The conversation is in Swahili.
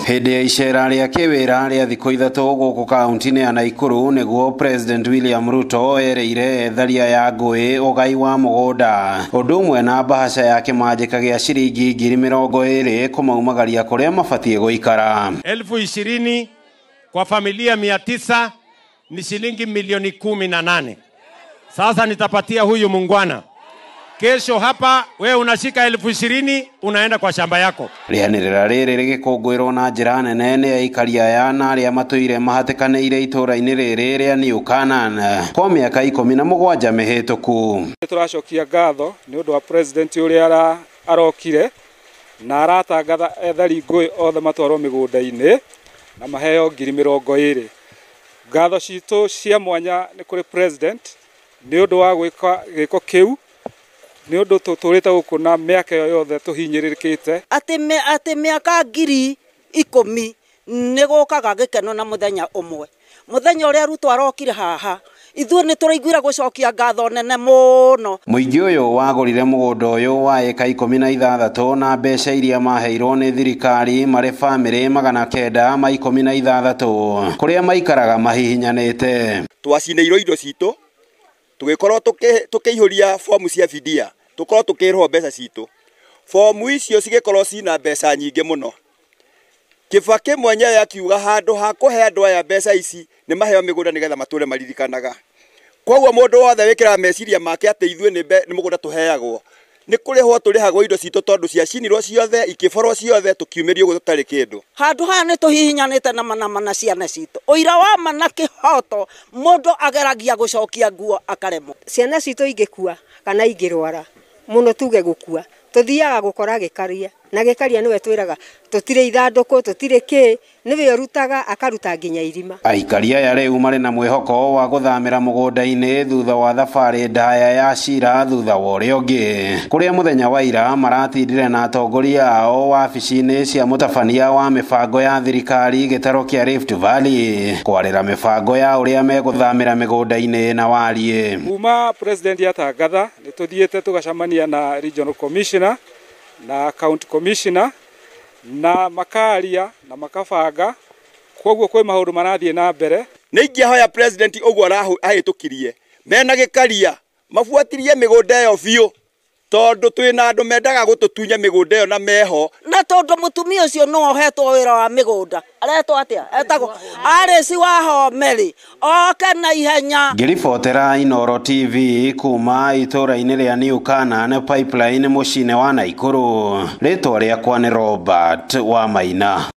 Hĩndĩ ya icera rĩa kĩwĩra rĩa thikũ ithatũ gũkũ kaunti-inĩ ya Naikuru nĩguo President William Ruto ereire tharia ya ngũĩ ũgai wa mũgũnda ũndũ ũmwe na bahasha ya kĩmanjĩka gĩa ciringi 20,000 kũmaumagaria kũrĩa mabatie gũikara. 20,000 kwa familia 900 ni shilingi milioni 18. Sasa nitapatia huyu mungwana. Kesho hapa wewe unashika 20,000 unaenda kwa shamba yako. Rĩanĩrĩra rĩrĩ rĩgĩkũngũĩrwo na njĩra nene nĩ aikari aya na arĩa matũire mahatĩkanĩire itũũra-inĩ rĩrĩ rĩa New Canaan kwa mĩaka 17 mĩhĩtũku. Tũracokia ngatho nĩ ũndũ wa president ũrĩa arokire na aratangatha ethari ngũĩ othe matwarwo mĩgũnda-inĩ na maheo 20,000. Ngatho citũ cia mwanya nĩ kũrĩ president nĩ ũndũ wa gwĩka gĩko kĩu nĩ ũndũ tũtũrĩte gũkũ na mĩaka yothe tũhinyĩrĩrĩkĩte atĩ mĩaka 10,000 nĩ gũkaga gĩkeno na mũthenya ũmwe. Mũthenya ũrĩa Ruto arokire haha ithuĩ nĩ tũraiguire gũcokia ngatho nene mũno. Mũingĩ ũyũ wagũrire mũgũnda ũyũ wa eka 16 na mbeca iria maheirwo nĩ thirikari marĩ bamĩrĩ 916 kũrĩa maikaraga mahihinyanĩte. Twacinĩirwo indo citũ tũgĩkorwo tũkĩihũria fomu cia fidia tũkorwo tũkĩrĩhwo mbeca citũ. Fomu icio cigĩkorwo cina mbeca nyingĩ mũno. Kĩbakĩ mwenyewe akiuga handũ ha kũhe andũ aya mbeca ici nĩ maheo mĩgũnda nĩgetha matũre maririkanaga. Koguo mũndũ wothe wĩkĩra meciria make atĩ ithuĩ nĩ mũgũnda tũheagwo nĩ kũrĩhwo tũrĩhagwo indo citũ tondũ ciacinirwo ciothe ikiborwo ciothe tukiumĩrio gũtarĩ kĩndũ. Handũ haha nĩ tũhihinyanĩte na mana ciana citũ. Ũira wa mana kĩhoto mũndũ ageragia gũcokia nguo akaremwo. Ciana citũ ingĩkua kana ingĩrwara mũno tuge gũkua tuthiaga gũkora gĩkaria na gĩkaria nĩwe twĩraga tũtirĩ ithandũkũ tũtirĩ kĩ nĩwe rutaga akaruta nginya irima. Aikari aya rĩu marĩ na mwĩhoko wa gũthamĩra mũgũnda-inĩ thutha wa thabarĩ ndaya ya cira thutha wa ũrĩa ũngĩ kũrĩa mũthenya wa ira maratindire na atongoria ao wabici-inĩ cia mũtabania wa mĩbango ya thirikari gĩtaro kĩa Rift Valley kwarĩra mĩbango ya ũrĩa megũthamĩra mĩgũnda-inĩ na wariĩ. Kuma president yatangatha nĩ tũthiĩte tũgacamania na regional commissioner na county commissioner na makaria na makabanga koguo kwĩ maũndũ marathiĩ na mbere. Nĩ ingĩhoya president ũguo ahĩtũkirie mena gĩkaria mabuatirie mĩgũnda ĩyo biũ tondũ twĩna andũ mendaga gũtũtunya mĩgũnda ĩyo na meho. Na tondũ mũtumia ũcio no ohetwo wĩra wa mĩgũnda aretwo atĩa etagwo Alice Wahome oke na ihenya. Ngĩribotera Inooro TV kuma itũũra-inĩ rĩa New Canaan Pipeline mũciĩ-inĩ wa Naikuru. Rĩtwa rĩakwa nĩ Robert Wamaina.